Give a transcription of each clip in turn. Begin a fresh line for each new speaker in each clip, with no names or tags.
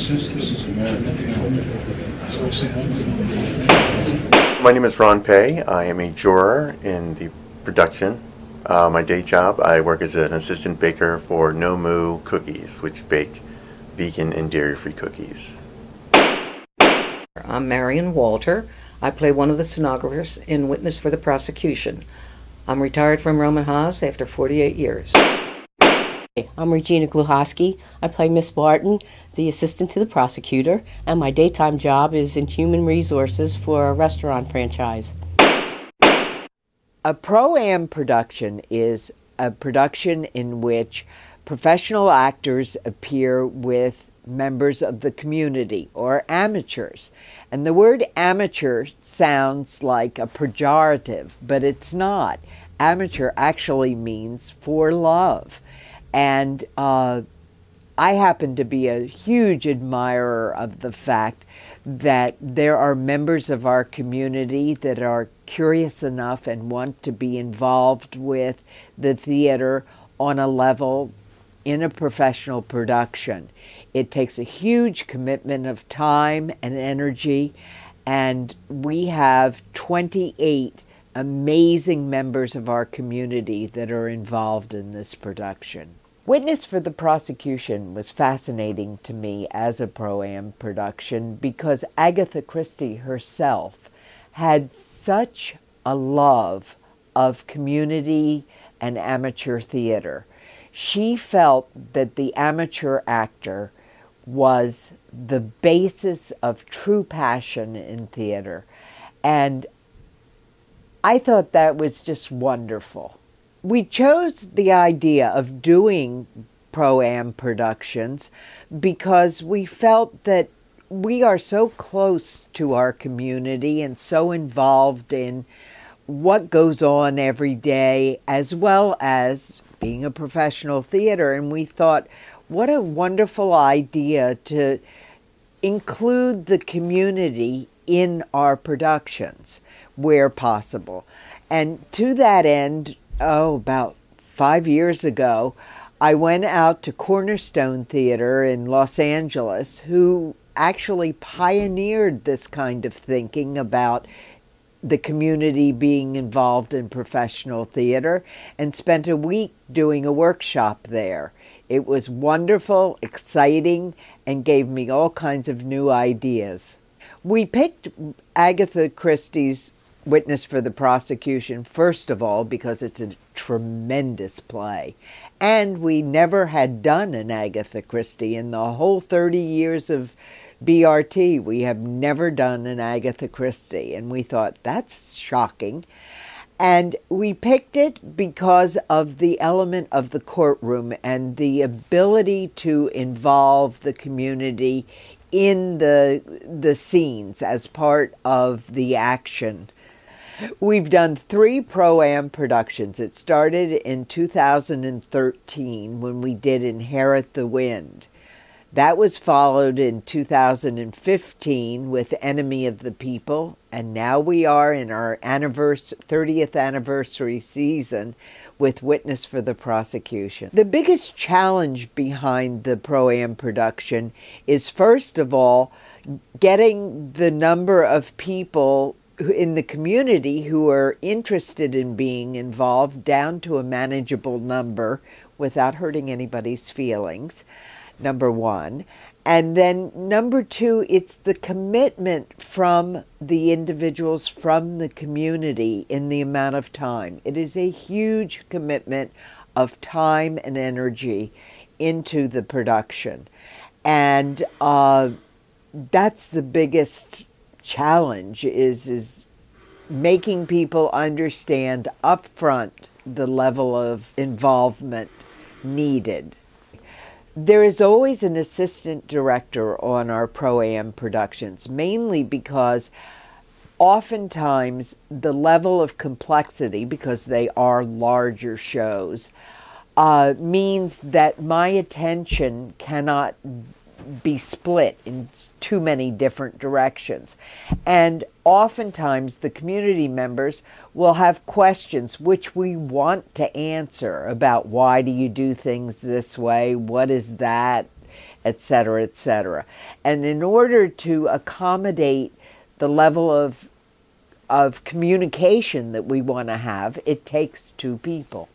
Since this is American,
My name is Ron Pei. I am a juror in the production. My day job, I work as an assistant baker for No Moo Cookies, which bake vegan and dairy-free cookies.
I'm Marion Walter. I play one of the stenographers in Witness for the Prosecution. I'm retired from Roman Haas after 48 years.
I'm Regina Gluhosky. I play Miss Barton, the assistant to the prosecutor, and my daytime job is in human resources for a restaurant franchise.
A pro-am production is a production in which professional actors appear with members of the community, or amateurs. And the word amateur sounds like a pejorative, but it's not. Amateur actually means for love. And I happen to be a huge admirer of the fact that there are members of our community that are curious enough and want to be involved with the theater on a level in a professional production. It takes a huge commitment of time and energy, and we have 28 amazing members of our community that are involved in this production. Witness for the Prosecution was fascinating to me as a pro-am production because Agatha Christie herself had such a love of community and amateur theater. She felt that the amateur actor was the basis of true passion in theater, and I thought that was just wonderful. We chose the idea of doing pro-am productions because we felt that we are so close to our community and so involved in what goes on every day, as well as being a professional theater. And we thought, what a wonderful idea to include the community in our productions where possible. And to that end, about 5 years ago, I went out to Cornerstone Theater in Los Angeles, who actually pioneered this kind of thinking about the community being involved in professional theater, and spent a week doing a workshop there. It was wonderful, exciting, and gave me all kinds of new ideas. We picked Agatha Christie's Witness for the Prosecution, first of all, because it's a tremendous play. And we never had done an Agatha Christie. In the whole 30 years of BRT, we have never done an Agatha Christie. And we thought, that's shocking. And we picked it because of the element of the courtroom and the ability to involve the community in the scenes as part of the action. We've done 3 pro-am productions. It started in 2013 when we did Inherit the Wind. That was followed in 2015 with Enemy of the People, and now we are in our 30th anniversary season with Witness for the Prosecution. The biggest challenge behind the pro-am production is, first of all, getting the number of people in the community who are interested in being involved down to a manageable number without hurting anybody's feelings, number one. And then number 2, it's the commitment from the individuals from the community in the amount of time. It is a huge commitment of time and energy into the production. And that's the biggest challenge, is making people understand upfront the level of involvement needed. There is always an assistant director on our pro-am productions, mainly because oftentimes the level of complexity, because they are larger shows, means that my attention cannot be split in too many different directions. And oftentimes the community members will have questions which we want to answer about, why do you do things this way? What is that? etc., etc. And in order to accommodate the level of communication that we want to have, it takes two people.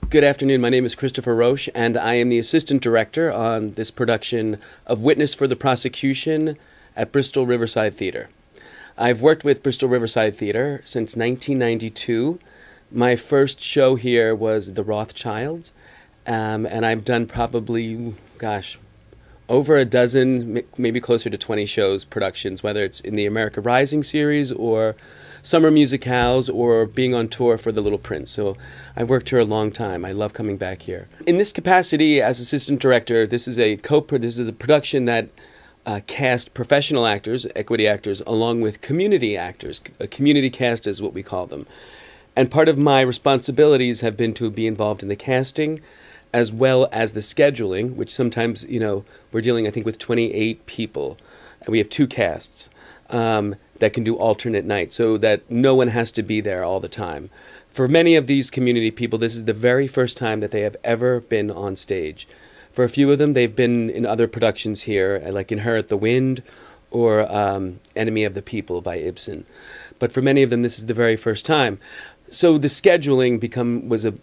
Good afternoon. My name is Christopher Roche, and I am the assistant director on this production of Witness for the Prosecution at Bristol Riverside Theatre. I've worked with Bristol Riverside Theatre since 1992. My first show here was The Rothschilds, and I've done probably, over a dozen, maybe closer to 20 shows, productions, whether it's in the America Rising series or summer musicals or being on tour for The Little Prince. So I've worked here a long time. I love coming back here. In this capacity as assistant director, this is a production that cast professional actors, equity actors, along with community actors. A community cast is what we call them. And part of my responsibilities have been to be involved in the casting as well as the scheduling, which sometimes, we're dealing, I think, with 28 people. And we have two casts that can do alternate nights so that no one has to be there all the time. For many of these community people, this is the very first time that they have ever been on stage. For a few of them, they've been in other productions here, like Inherit the Wind or Enemy of the People by Ibsen. But for many of them, this is the very first time. So the scheduling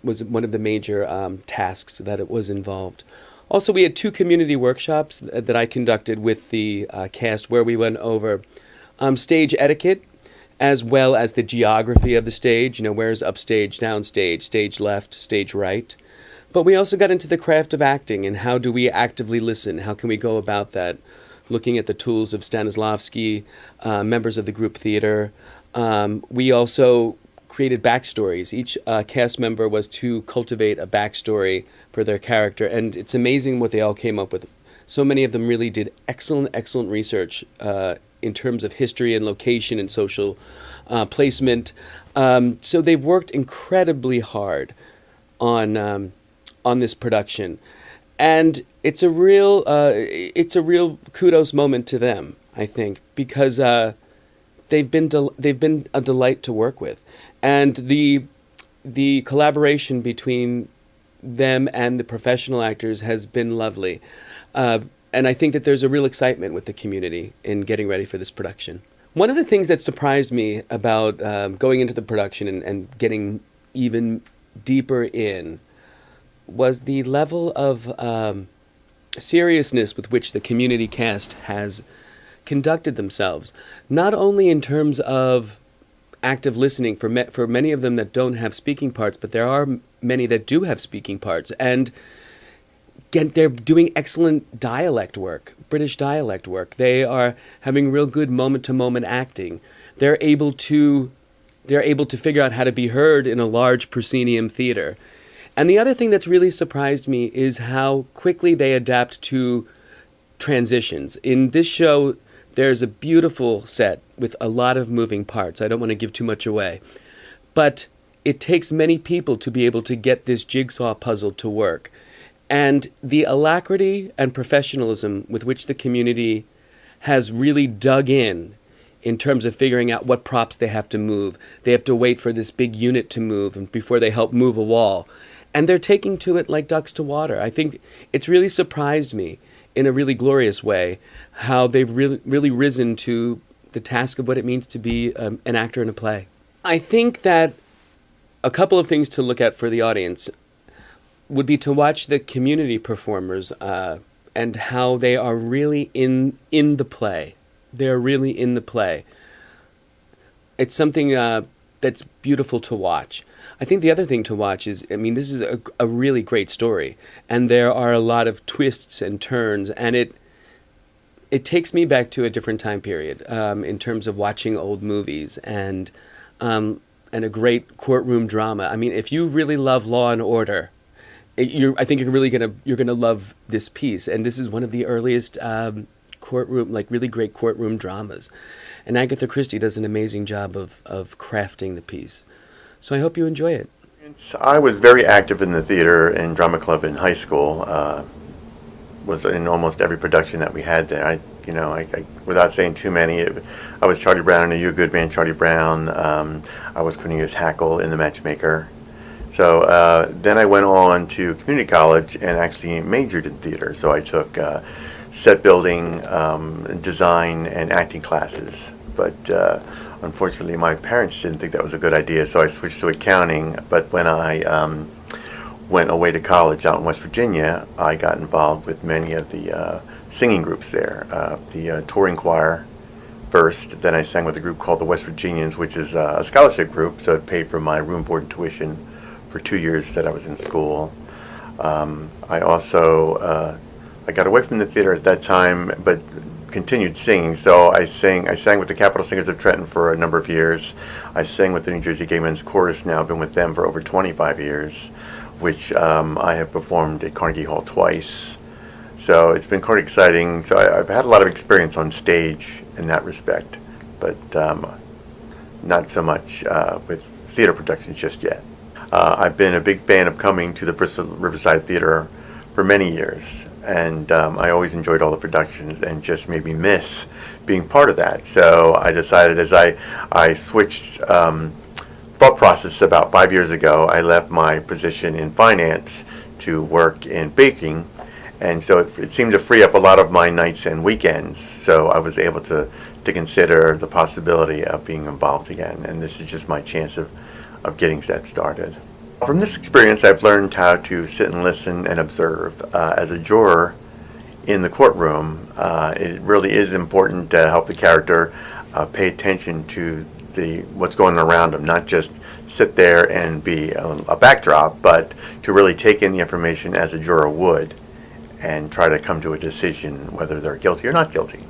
was one of the major tasks that it was involved. Also, we had two community workshops that I conducted with the cast where we went over stage etiquette as well as the geography of the stage, where's upstage, downstage, stage left, stage right. But we also got into the craft of acting and how do we actively listen? How can we go about that? Looking at the tools of Stanislavski, members of the group theater. We also created backstories. Each cast member was to cultivate a backstory for their character, and it's amazing what they all came up with. So many of them really did excellent research in terms of history and location and social placement. So they've worked incredibly hard on this production, and it's a real kudos moment to them, I think, because they've been a delight to work with, and the collaboration between them and the professional actors has been lovely. And I think that there's a real excitement with the community in getting ready for this production. One of the things that surprised me about going into the production and getting even deeper in was the level of seriousness with which the community cast has conducted themselves, not only in terms of active listening for many of them that don't have speaking parts, but there are many that do have speaking parts, and they're doing excellent dialect work, British dialect work. They are having real good moment-to-moment acting. They're able to figure out how to be heard in a large proscenium theater. And the other thing that's really surprised me is how quickly they adapt to transitions. In this show, there's a beautiful set with a lot of moving parts. I don't want to give too much away. But it takes many people to be able to get this jigsaw puzzle to work. And the alacrity and professionalism with which the community has really dug in terms of figuring out what props they have to move. They have to wait for this big unit to move before they help move a wall. And they're taking to it like ducks to water. I think it's really surprised me in a really glorious way how they've really risen to the task of what it means to be an actor in a play. I think that a couple of things to look at for the audience would be to watch the community performers and how they are really in the play. They're really in the play. It's something that's beautiful to watch. I think the other thing to watch is, this is a really great story, and there are a lot of twists and turns, and it takes me back to a different time period in terms of watching old movies and a great courtroom drama. If you really love Law and Order, I think you're gonna love this piece, and this is one of the earliest really great courtroom dramas, and Agatha Christie does an amazing job of crafting the piece. So I hope you enjoy it.
I was very active in the theater and drama club in high school. Was in almost every production that we had there. I without saying too many, I was Charlie Brown in Are You a Good Man, Charlie Brown. I was Cornelius Hackle in The Matchmaker. So then I went on to community college and actually majored in theater. So I took set building, design, and acting classes. But unfortunately, my parents didn't think that was a good idea, so I switched to accounting. But when I went away to college out in West Virginia, I got involved with many of the singing groups there. The touring choir first, then I sang with a group called the West Virginians, which is a scholarship group, so it paid for my room, board, and tuition for 2 years that I was in school. I also I got away from the theater at that time, but continued singing. So I sang with the Capital Singers of Trenton for a number of years. I sang with the New Jersey Gay Men's Chorus now. I've been with them for over 25 years, which I have performed at Carnegie Hall twice. So it's been quite exciting. So I've had a lot of experience on stage in that respect, but not so much with theater productions just yet. I've been a big fan of coming to the Bristol Riverside Theatre for many years, and I always enjoyed all the productions and just made me miss being part of that. So I decided, as I switched thought process about 5 years ago, I left my position in finance to work in baking, and so it seemed to free up a lot of my nights and weekends, so I was able to consider the possibility of being involved again, and this is just my chance of getting that started. From this experience, I've learned how to sit and listen and observe. As a juror in the courtroom, it really is important to help the character pay attention to what's going on around them, not just sit there and be a backdrop, but to really take in the information as a juror would and try to come to a decision whether they're guilty or not guilty.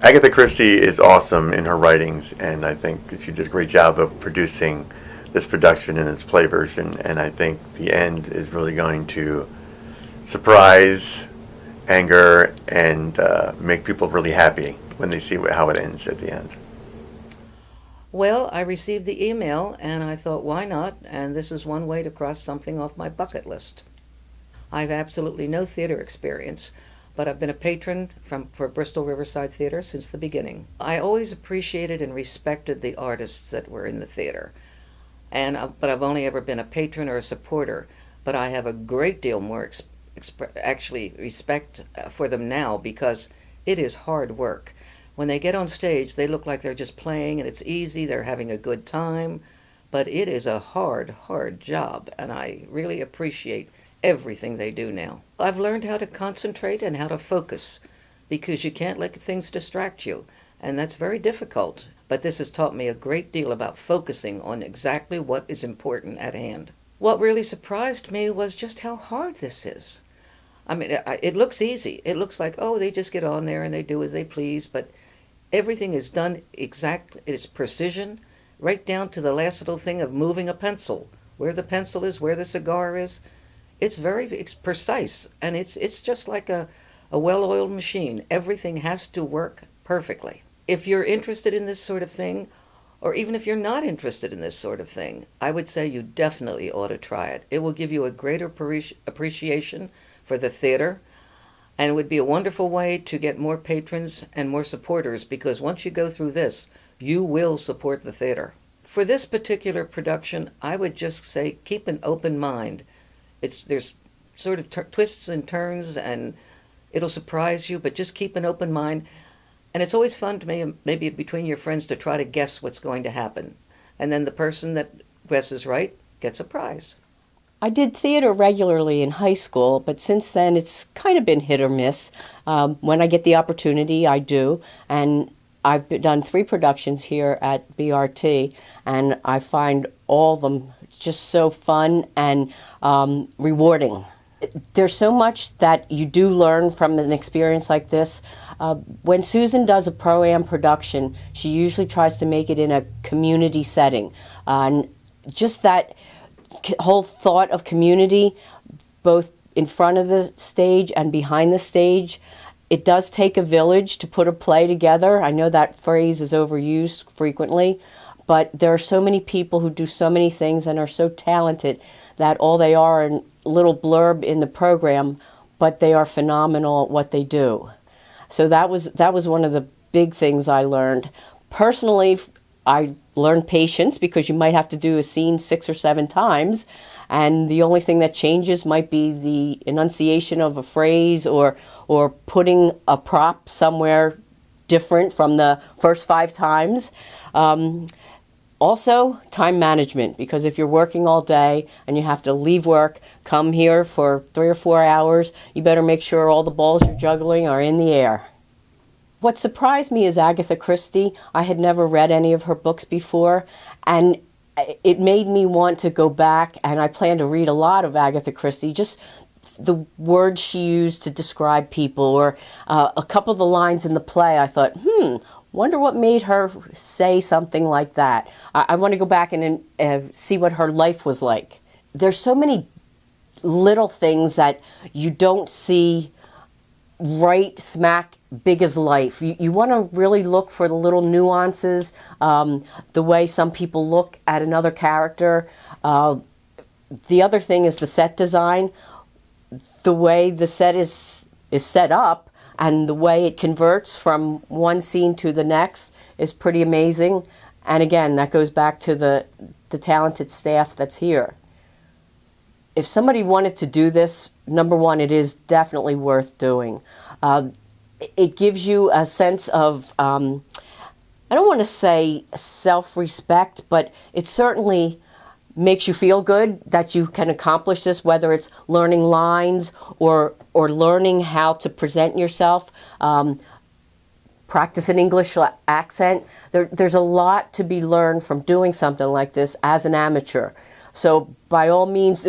Agatha Christie is awesome in her writings, and I think that she did a great job of producing this production in its play version, and I think the end is really going to surprise, anger, and make people really happy when they see how it ends at the end.
Well, I received the email and I thought, why not? And this is one way to cross something off my bucket list. I've absolutely no theater experience, but I've been a patron for Bristol Riverside Theatre since the beginning. I always appreciated and respected the artists that were in the theater, but I've only ever been a patron or a supporter. But I have a great deal more respect for them now, because it is hard work. When they get on stage, they look like they're just playing and it's easy, they're having a good time, but it is a hard, hard job, and I really appreciate everything they do now. I've learned how to concentrate and how to focus, because you can't let things distract you, and that's very difficult. But this has taught me a great deal about focusing on exactly what is important at hand. What really surprised me was just how hard this is. I mean, it looks easy. It looks like, oh, they just get on there and they do as they please, but everything is done exactly. It's precision, right down to the last little thing of moving a pencil, where the pencil is, where the cigar is. It's precise, and it's just like a well-oiled machine. Everything has to work perfectly. If you're interested in this sort of thing, or even if you're not interested in this sort of thing, I would say you definitely ought to try it. It will give you a greater appreciation for the theater, and it would be a wonderful way to get more patrons and more supporters, because once you go through this, you will support the theater. For this particular production, I would just say keep an open mind. There's sort of twists and turns, and it'll surprise you, but just keep an open mind. And it's always fun to me, maybe between your friends, to try to guess what's going to happen. And then the person that guesses right gets a prize.
I did theater regularly in high school, but since then it's kind of been hit or miss. When I get the opportunity, I do. And I've done 3 productions here at BRT, and I find all of them just so fun and rewarding. There's so much that you do learn from an experience like this. When Susan does a pro-am production, she usually tries to make it in a community setting. And just that whole thought of community, both in front of the stage and behind the stage, it does take a village to put a play together. I know that phrase is overused frequently, but there are so many people who do so many things and are so talented that all they are a little blurb in the program, but they are phenomenal at what they do. So that was one of the big things I learned. Personally, I learned patience because you might have to do a scene 6 or 7 times, and the only thing that changes might be the enunciation of a phrase or putting a prop somewhere different from the first 5 times. Also, time management, because if you're working all day and you have to leave work, come here for 3 or 4 hours, you better make sure all the balls you're juggling are in the air. What surprised me is Agatha Christie. I had never read any of her books before, and it made me want to go back, and I plan to read a lot of Agatha Christie, just the words she used to describe people, or a couple of the lines in the play. I thought, wonder what made her say something like that. I want to go back and see what her life was like. There's so many little things that you don't see right smack big as life. You want to really look for the little nuances, the way some people look at another character. The other thing is the set design. The way the set is set up and the way it converts from one scene to the next is pretty amazing. And again, that goes back to the talented staff that's here. If somebody wanted to do this, number one, it is definitely worth doing. It gives you a sense of, I don't want to say self-respect, but it certainly makes you feel good that you can accomplish this, whether it's learning lines or learning how to present yourself, practice an English accent. There's a lot to be learned from doing something like this as an amateur. So by all means,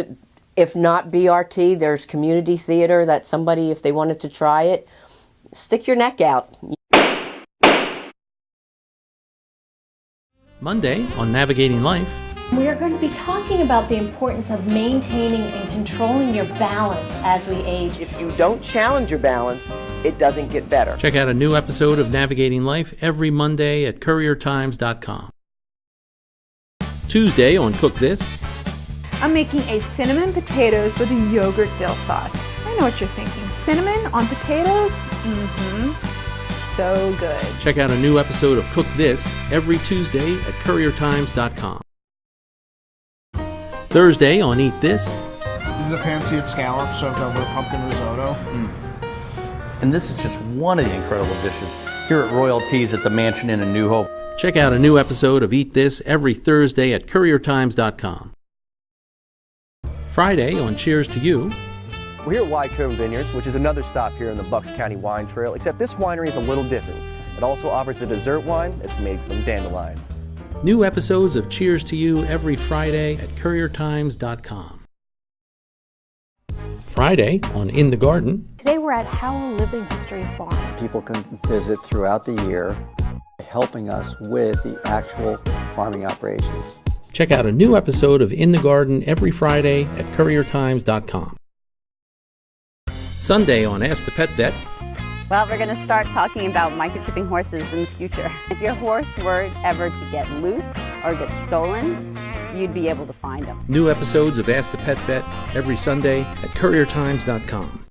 if not BRT, there's community theater that somebody, if they wanted to try it, stick your neck out.
Monday on Navigating Life.
We are going to be talking about the importance of maintaining and controlling your balance as we age.
If you don't challenge your balance, it doesn't get better.
Check out a new episode of Navigating Life every Monday at couriertimes.com. Tuesday on Cook This.
I'm making a cinnamon potatoes with a yogurt dill sauce. I know what you're thinking. Cinnamon on potatoes? So good.
Check out a new episode of Cook This every Tuesday at couriertimes.com. Thursday on Eat This.
This is a pan-seared scallop served over pumpkin risotto.
And this is just one of the incredible dishes here at Royalties at the Mansion Inn in New Hope.
Check out a new episode of Eat This every Thursday at couriertimes.com. Friday on Cheers to You.
We're here at Cutain Vineyards, which is another stop here in the Bucks County Wine Trail, except this winery is a little different. It also offers a dessert wine that's made from dandelions.
New episodes of Cheers to You every Friday at couriertimes.com. Friday on In the Garden.
Today we're at Howell Living History Farm.
People can visit throughout the year, helping us with the actual farming operations.
Check out a new episode of In the Garden every Friday at couriertimes.com. Sunday on Ask the Pet Vet.
Well, we're going to start talking about microchipping horses in the future. If your horse were ever to get loose or get stolen, you'd be able to find them.
New episodes of Ask the Pet Vet every Sunday at couriertimes.com.